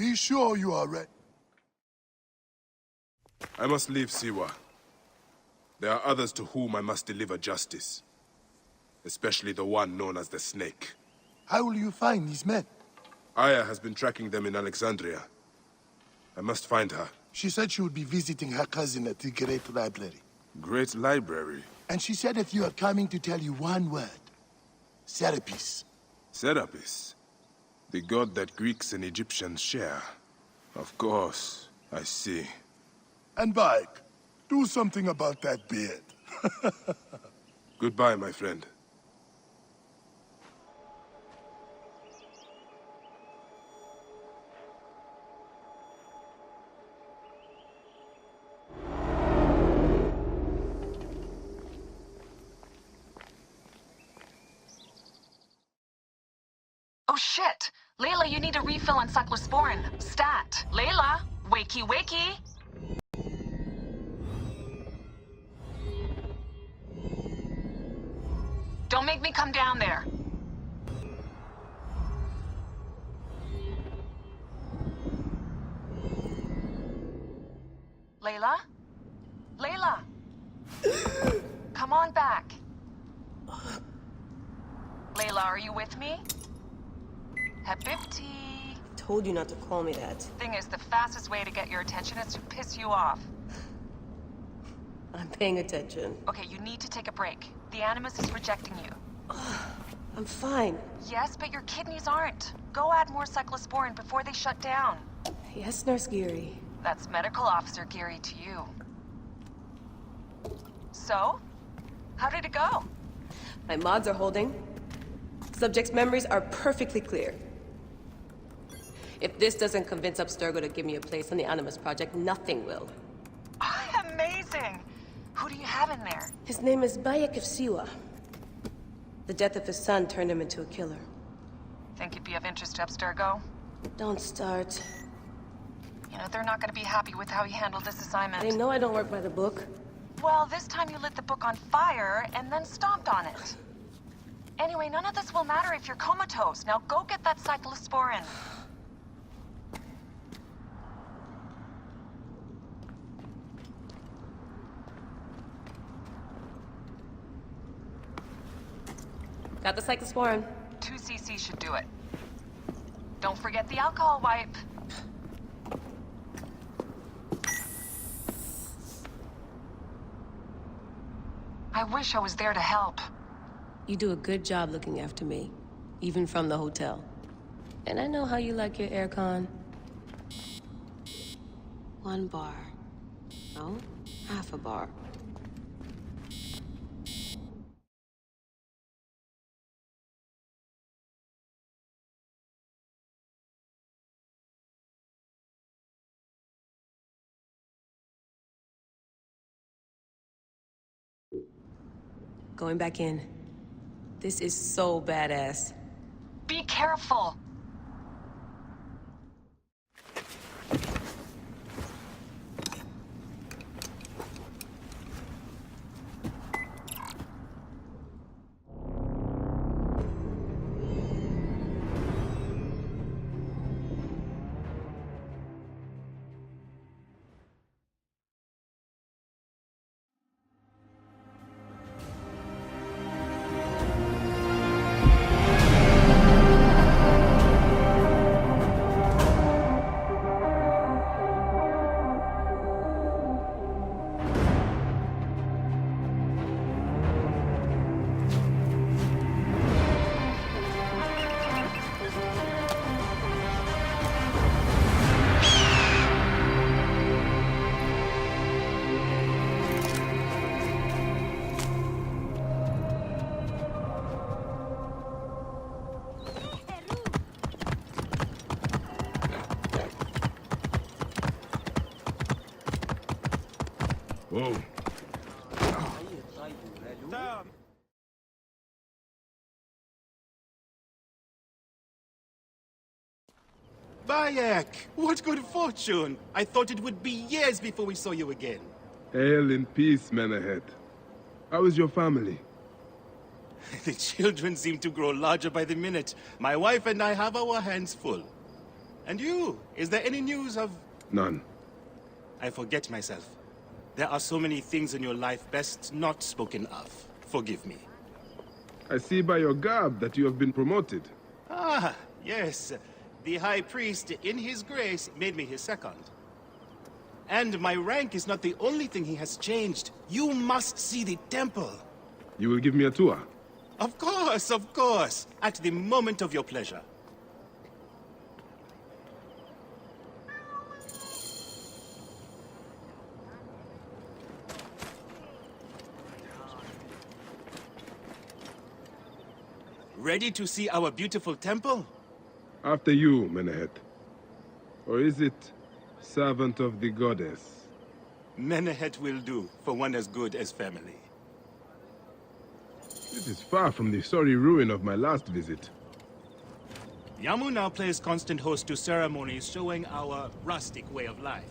Be sure you are ready. I must leave Siwa. There are others to whom I must deliver justice. Especially the one known as the Snake. How will you find these men? Aya has been tracking them in Alexandria. I must find her. She said she would be visiting her cousin at the Great Library. Great Library? And she said that you are coming to tell you one word. Serapis. Serapis? The god that Greeks and Egyptians share. Of course, I see. And Bike, do something about that beard. Goodbye, my friend. Oh shit! Layla, you need a refill on cyclosporin. Stat! Layla! Wakey wakey! Don't make me come down there. Layla? Layla! Come on back. Layla, are you with me? Habibti. Told you not to call me that. Thing is, the fastest way to get your attention is to piss you off. I'm paying attention. Okay, you need to take a break. The Animus is rejecting you. I'm fine. Yes, but your kidneys aren't. Go add more cyclosporin before they shut down. Yes, Nurse Geary. That's Medical Officer Geary to you. So? How did it go? My mods are holding. Subject's memories are perfectly clear. If this doesn't convince Abstergo to give me a place on the Animus Project, nothing will. Amazing! Who do you have in there? His name is Bayek of Siwa. The death of his son turned him into a killer. Think it'd be of interest to Abstergo? Don't start. You know, they're not gonna be happy with how he handled this assignment. They know I don't work by the book. Well, this time you lit the book on fire and then stomped on it. Anyway, none of this will matter if you're comatose. Now go get that cyclosporin. Got the cyclosporin. 2 cc should do it. Don't forget the alcohol wipe. I wish I was there to help. You do a good job looking after me, even from the hotel. And I know how you like your aircon. 1 bar. No, half a bar. Going back in. This is so badass. Be careful. Whoa. Bayek! What good fortune! I thought it would be years before we saw you again. Hail in peace, man ahead. How is your family? The children seem to grow larger by the minute. My wife and I have our hands full. And you? Is there any news of... None. I forget myself. There are so many things in your life best not spoken of. Forgive me. I see by your garb that you have been promoted. Ah, yes. The High Priest, in his grace, made me his second. And my rank is not the only thing he has changed. You must see the temple. You will give me a tour? Of course, of course. At the moment of your pleasure. Ready to see our beautiful temple? After you, Menehet. Or is it servant of the goddess? Menehet will do for one as good as family. This is far from the sorry ruin of my last visit. Yamu now plays constant host to ceremonies showing our rustic way of life,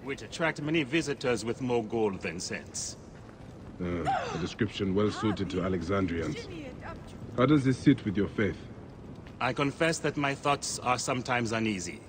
which attract many visitors with more gold than sense. A description well suited to Alexandrians. How does this sit with your faith? I confess that my thoughts are sometimes uneasy.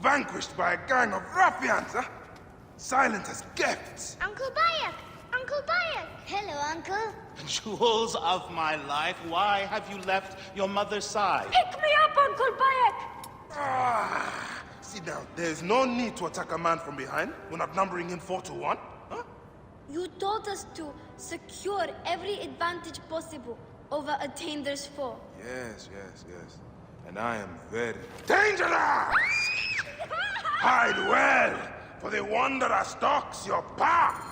Vanquished by a gang of ruffians, huh? Silent as gifts. Uncle Bayek! Uncle Bayek! Hello, Uncle. Jewels of my life, why have you left your mother's side? Pick me up, Uncle Bayek! Sit down. There's no need to attack a man from behind. We're not numbering him 4-1, huh? You told us to secure every advantage possible over a Tander's foe. Yes. And I am very dangerous! Hide well, for the wanderer stalks your path!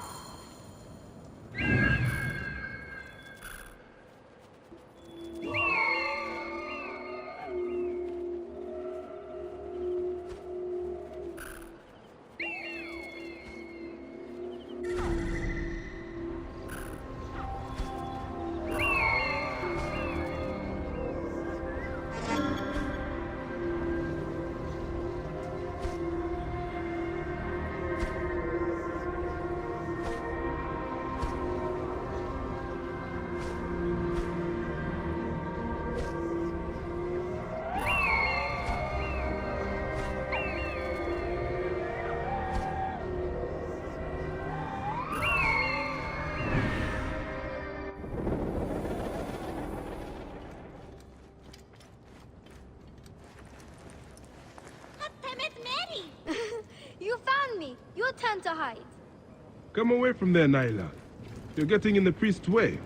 You found me. Your turn to hide. Come away from there, Naila. You're getting in the priest's way.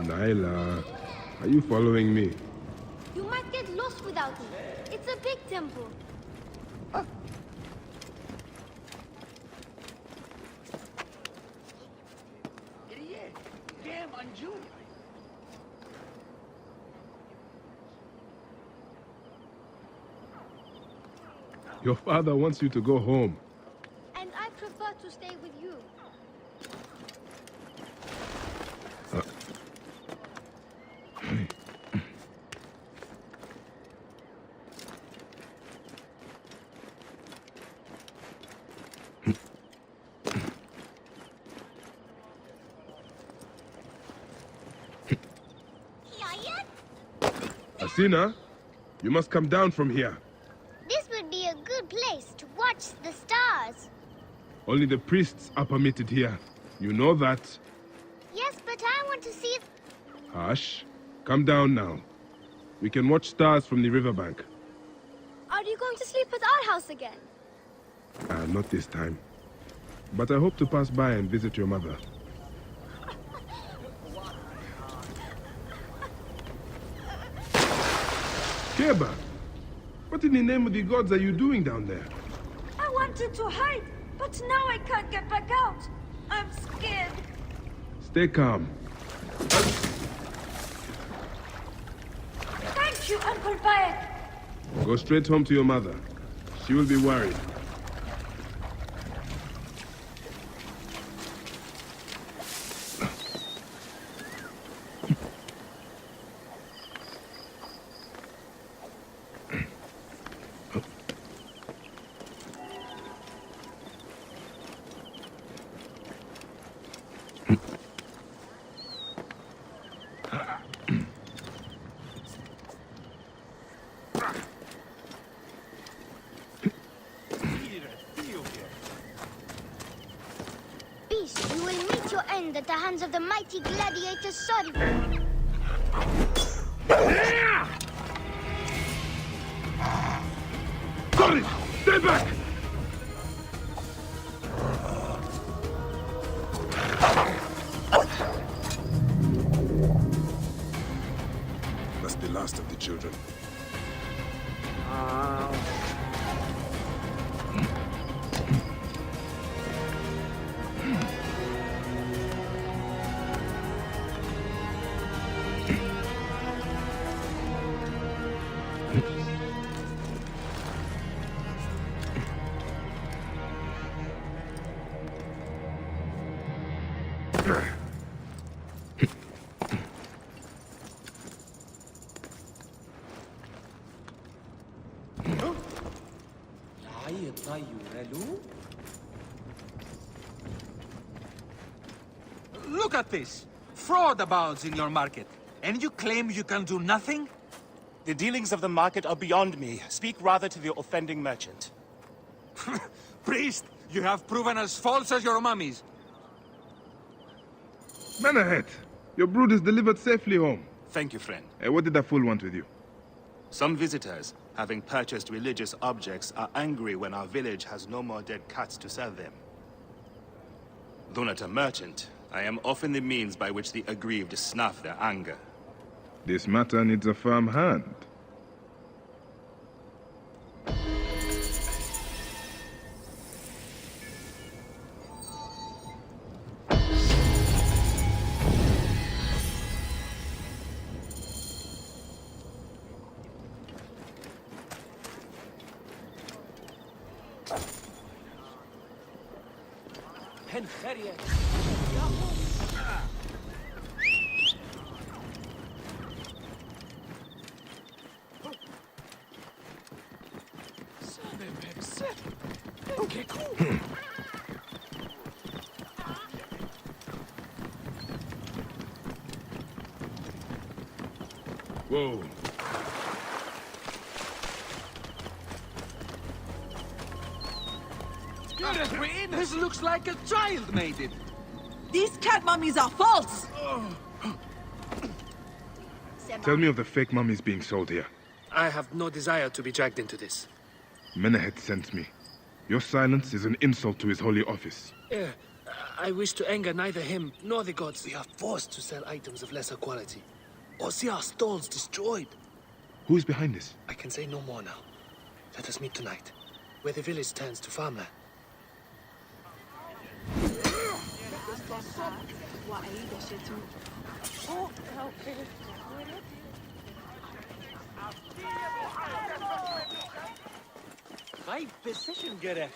Naila, are you following me? You might get lost without me. It's a big temple. Your father wants you to go home. And I prefer to stay with you. Asina, you must come down from here. This would be a good place to watch the stars. Only the priests are permitted here. You know that. Yes, but I want to see... Hush. Come down now. We can watch stars from the riverbank. Are you going to sleep at our house again? Not this time. But I hope to pass by and visit your mother. Keba, what What in the name of the gods are you doing down there? I wanted to hide, but now I can't get back out. I'm scared. Stay calm. Thank you, Uncle Bayek. Go straight home to your mother. She will be worried. Beast, you will meet your end at the hands of the mighty gladiator Sorry. Sorry! Stay back! That's the last of the children. Look at this! Fraud abounds in your market. And you claim you can do nothing? The dealings of the market are beyond me. Speak rather to the offending merchant. Priest, you have proven as false as your mummies. Man ahead! Your brood is delivered safely home. Thank you, friend. What did that fool want with you? Some visitors, having purchased religious objects, are angry when our village has no more dead cats to sell them. Though not a merchant, I am often the means by which the aggrieved snuff their anger. This matter needs a firm hand. Whoa. This looks like a child made it. These cat mummies are false! Tell me of the fake mummies being sold here. I have no desire to be dragged into this. Menehet sent me. Your silence is an insult to his holy office. I wish to anger neither him nor the gods. We are forced to sell items of lesser quality, or see our stalls destroyed. Who is behind this? I can say no more now. Let us meet tonight, where the village turns to farmland. Right position, Gere.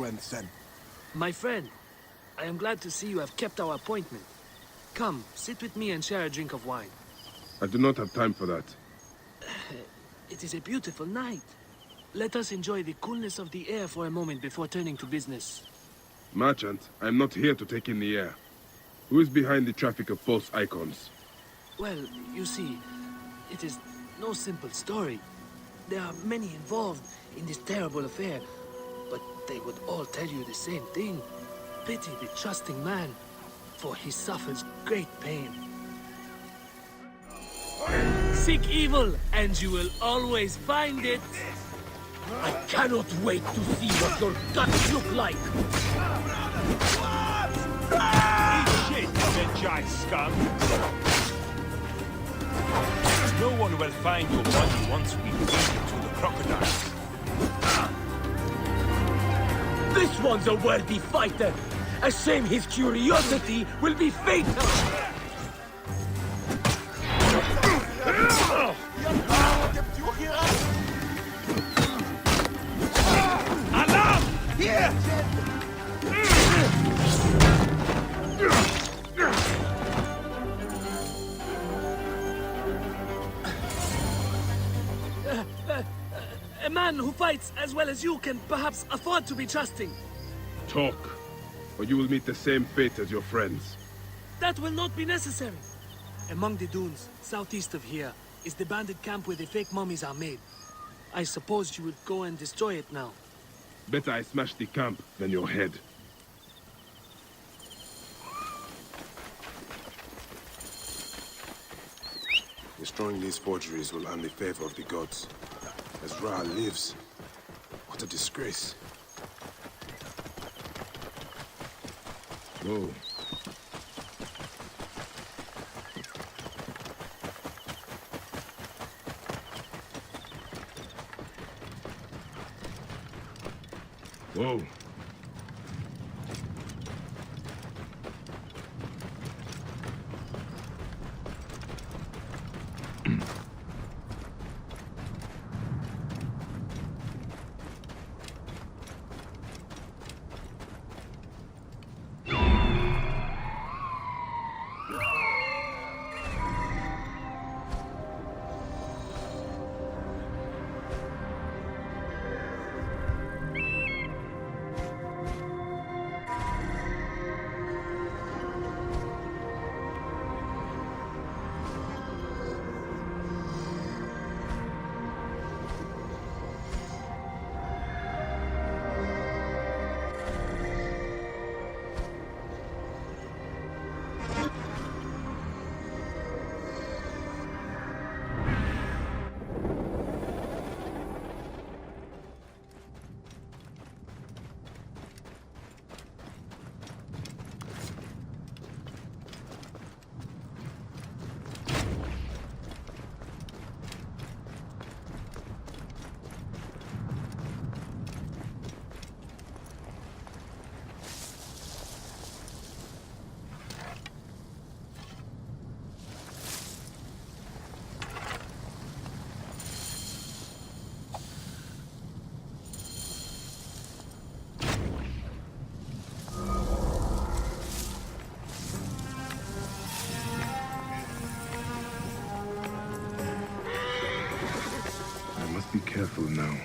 went then? My friend, I am glad to see you have kept our appointment. Come, sit with me and share a drink of wine. I do not have time for that. It is a beautiful night. Let us enjoy the coolness of the air for a moment before turning to business. Merchant, I am not here to take in the air. Who is behind the traffic of false icons? Well, you see, it is no simple story. There are many involved in this terrible affair, but they would all tell you the same thing. Pity the trusting man, for he suffers great pain. Seek evil, and you will always find it. I cannot wait to see what your guts look like! Eat shit, you giant scum! No one will find your body once we feed it to the crocodiles. This one's a worthy fighter! A shame his curiosity will be fatal! Alarm! Here! A man who fights as well as you can perhaps afford to be trusting. Talk, or you will meet the same fate as your friends. That will not be necessary. Among the dunes, southeast of here, is the bandit camp where the fake mummies are made. I suppose you would go and destroy it now. Better I smash the camp than your head. Destroying these forgeries will earn the favor of the gods. As Ra lives, what a disgrace. Whoa. Whoa. Be careful now.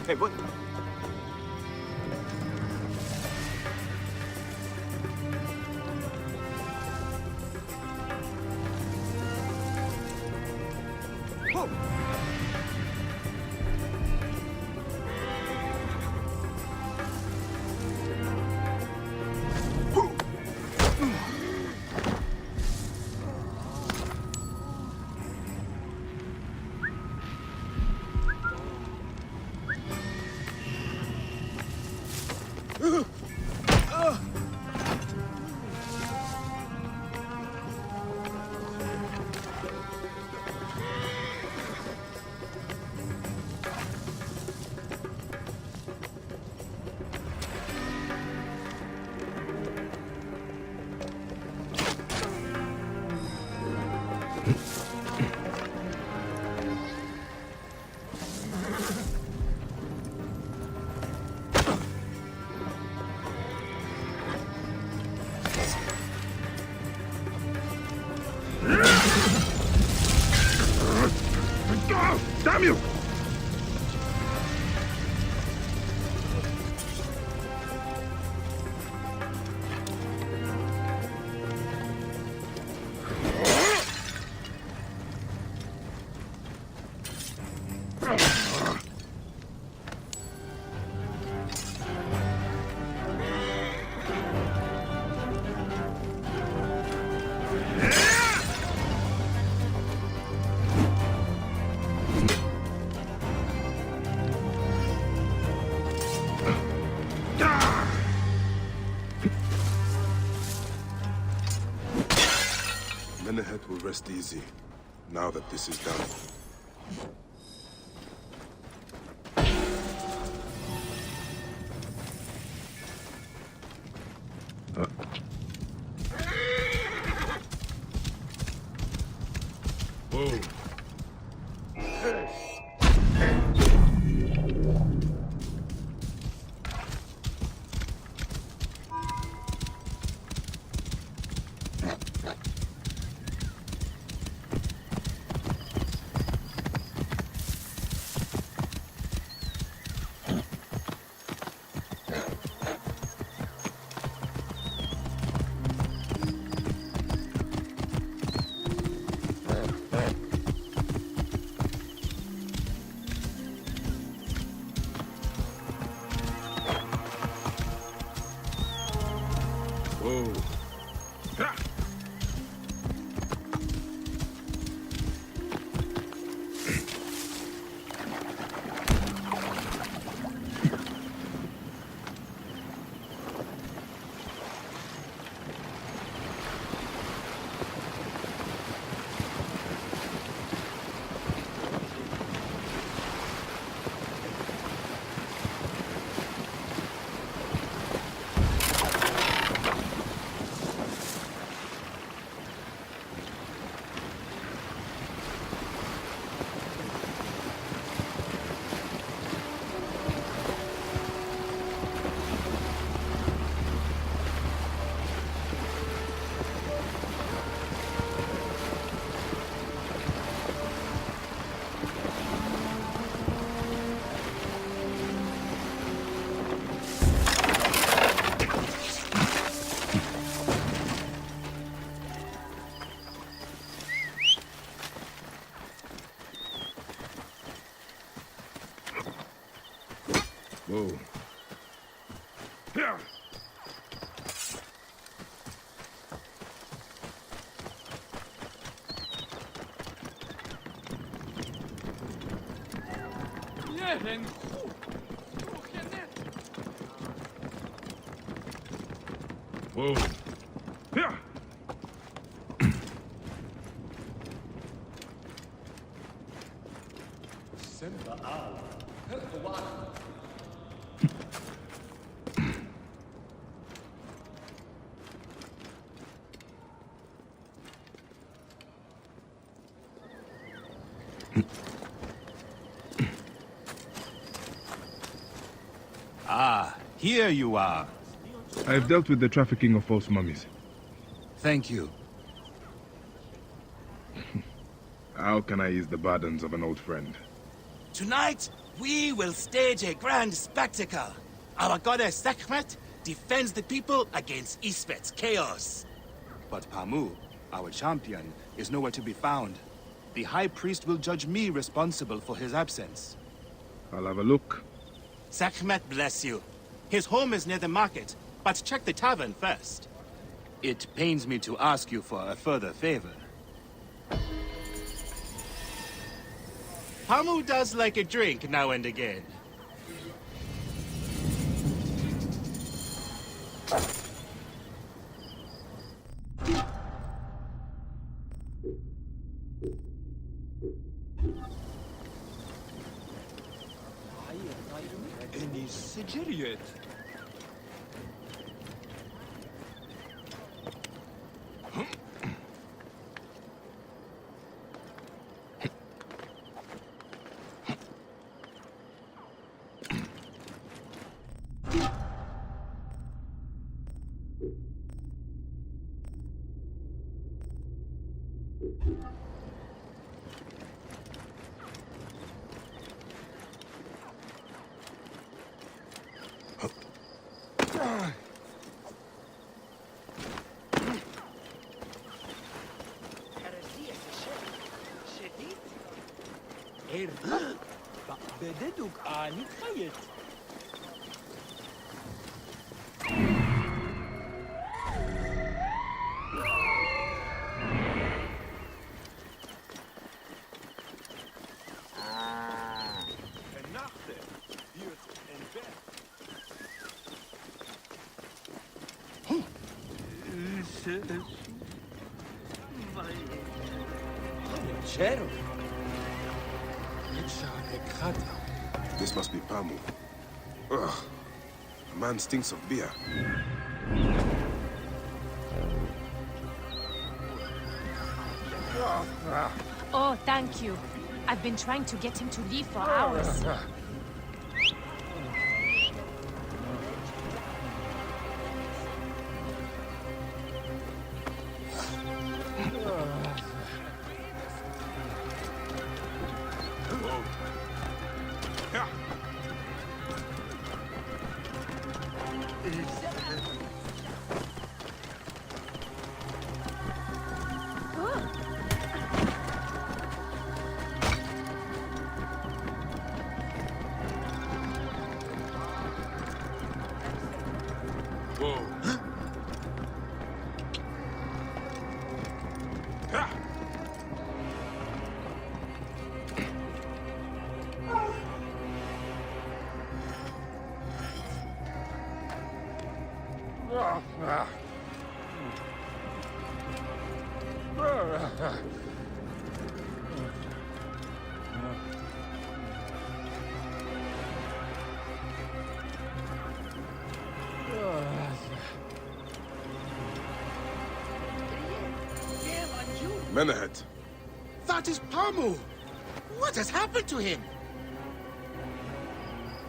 Hey, what? Damn you! Menehet will rest easy, now that this is done. Whoa. Whoa. Ha! Whoa. Yeah. Whoa. Yeah. Ah, here you are. I've dealt with the trafficking of false mummies. Thank you. How can I ease the burdens of an old friend? Tonight, we will stage a grand spectacle. Our goddess Sekhmet defends the people against Isfet's chaos. But Pamu, our champion, is nowhere to be found. The High Priest will judge me responsible for his absence. I'll have a look. Sekhmet bless you. His home is near the market, but check the tavern first. It pains me to ask you for a further favor. Pamu does like a drink now and again. يددك آني خيط. This must be Pamu. Ugh. The man stinks of beer. Oh, thank you. I've been trying to get him to leave for hours. Menahet. That is Pamu! What has happened to him?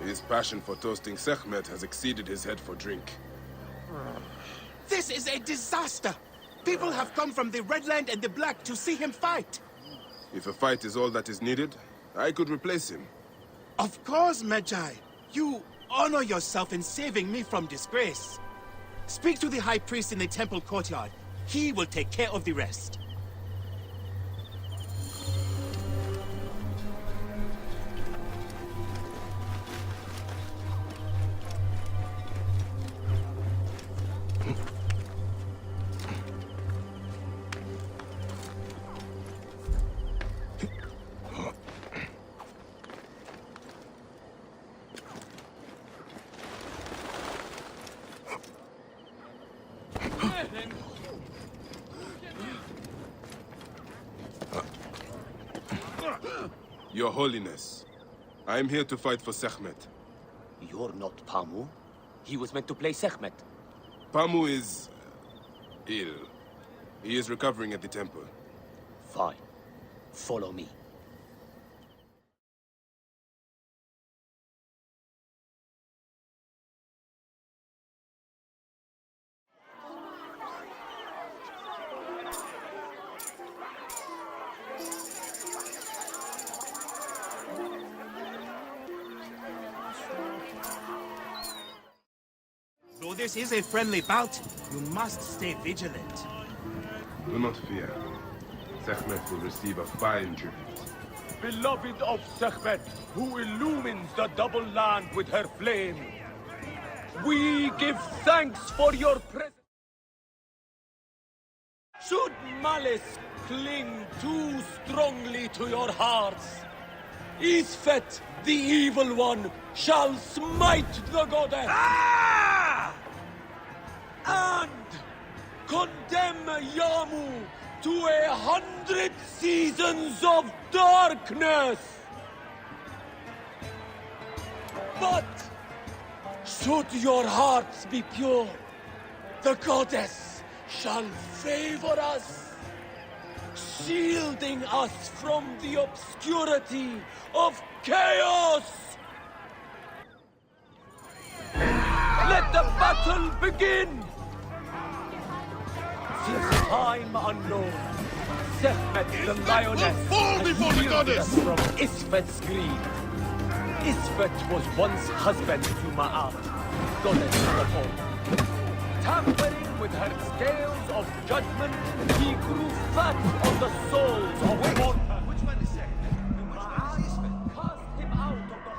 His passion for toasting sekhmet has exceeded his head for drink. This is a disaster! People have come from the Red Land and the Black to see him fight. If a fight is all that is needed, I could replace him. Of course, Magi. You honor yourself in saving me from disgrace. Speak to the High Priest in the temple courtyard. He will take care of the rest. Your Holiness, I am here to fight for Sekhmet. You're not Pamu. He was meant to play sekhmet. Pamu is ill. He is recovering at the temple. Fine. Follow me. Though this is a friendly bout, you must stay vigilant. Do not fear. Sekhmet will receive a fine tribute. Beloved of Sekhmet, who illumines the double land with her flame, we give thanks for your presence. Should malice cling too strongly to your hearts, Isfet, the evil one, shall smite the goddess. And condemn Yamu to 100 seasons of darkness. But should your hearts be pure, the goddess shall favor us, shielding us from the obscurity of chaos. Let the battle begin! Since time unknown, Sekhmet the lioness fall before the goddess! From Isfet's greed. Isfet was once husband to Ma'at, goddess of the home. Tampering with her scales of judgment, he grew fat on the souls of mortals. Which one is Sekhmet? Ma'at cast him out of the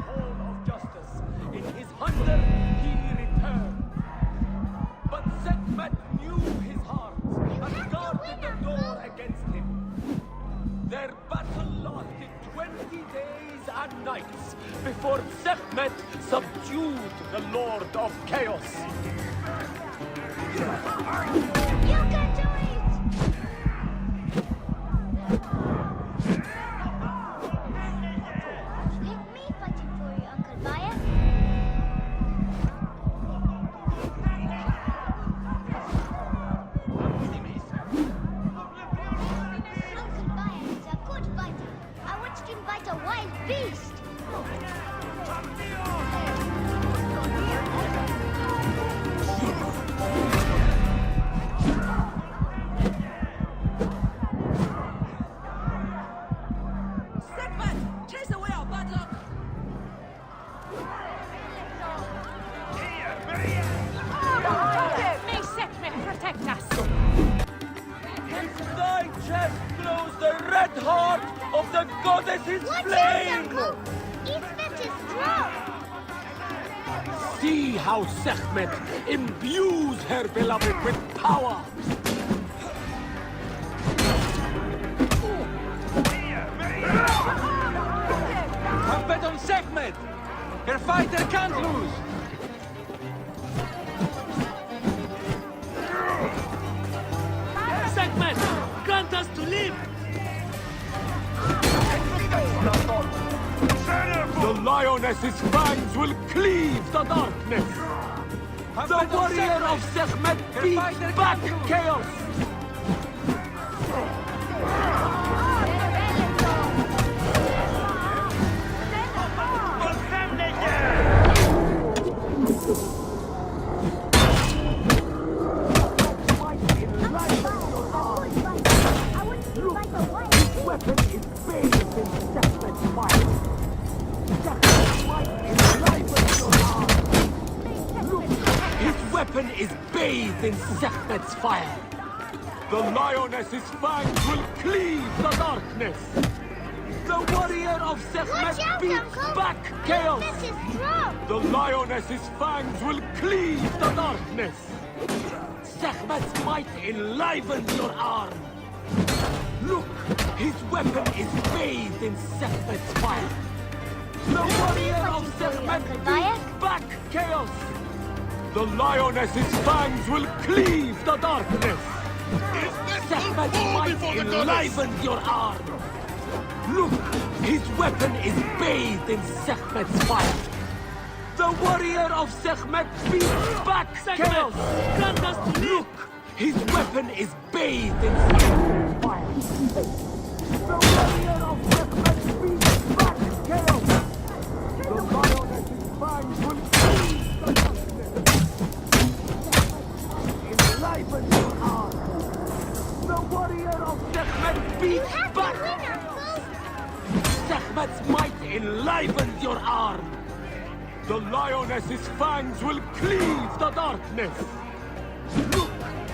20 days and nights before Sekhmet subdued the Lord of Chaos. You can do it! Let me fighting for you, Uncle Bayek. Uncle Bayek is a good fighter. I watched him fight a wild beast. Sekhmet, chase away our bad luck. May Sekhmet protect us. His thy chest glows the red heart of the goddess's flame! Ismet is strong. See how Sekhmet imbues her beloved with power! Have bet on Sekhmet! Her fighter can't lose! Sekhmet, grant us to live! The lioness's fangs will cleave the darkness! The warrior of Sekhmet beats back chaos! Weapon is bathed in Sekhmet's fire. Sekhmet's might enlivens your arm. Look, his weapon is bathed in Sekhmet's fire. The lioness's fangs will cleave the darkness. The warrior of Sekhmet beats back chaos. The lioness's fangs will cleave the darkness. Sekhmet's might enlivens your arm. Look, his weapon is bathed in Sekhmet's fire. The warrior of Sekhmet beats back chaos. The lioness's fangs will cleave the darkness. Sekhmet's might enlivens your arm. Look, his weapon is bathed in Sekhmet's fire. The warrior of Sekhmet beats back chaos. Look, his weapon is bathed in Sekhmet's fire. The warrior of Sekhmet beats back chaos. The lioness's fangs will cleave the darkness. Enliven your arm. The warrior of Sekhmet beats back chaos. Sekhmet's might enlivens your arm. The lioness's fangs will cleave the darkness. Look,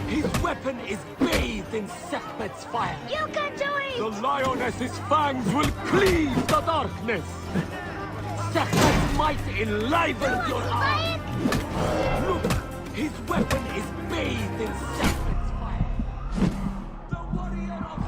his weapon is bathed in Sekhmet's fire. You can do it! The lioness's fangs will cleave the darkness. Sekhmet's might enlivens your arm. Look, his weapon is bathed in Sekhmet's fire. The warrior of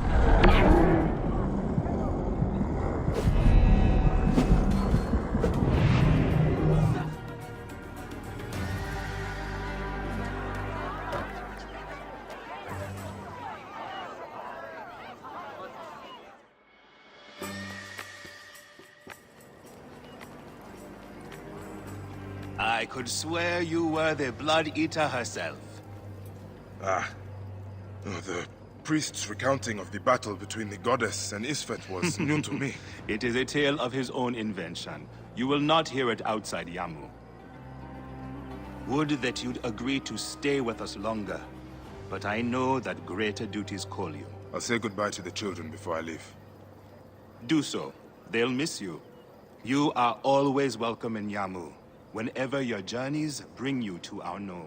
I could swear you were the Blood Eater herself. Ah. Oh, the priest's recounting of the battle between the goddess and Isfet was new to me. It is a tale of his own invention. You will not hear it outside Yamu. Would that you'd agree to stay with us longer. But I know that greater duties call you. I'll say goodbye to the children before I leave. Do so. They'll miss you. You are always welcome in Yamu, whenever your journeys bring you to our Nome.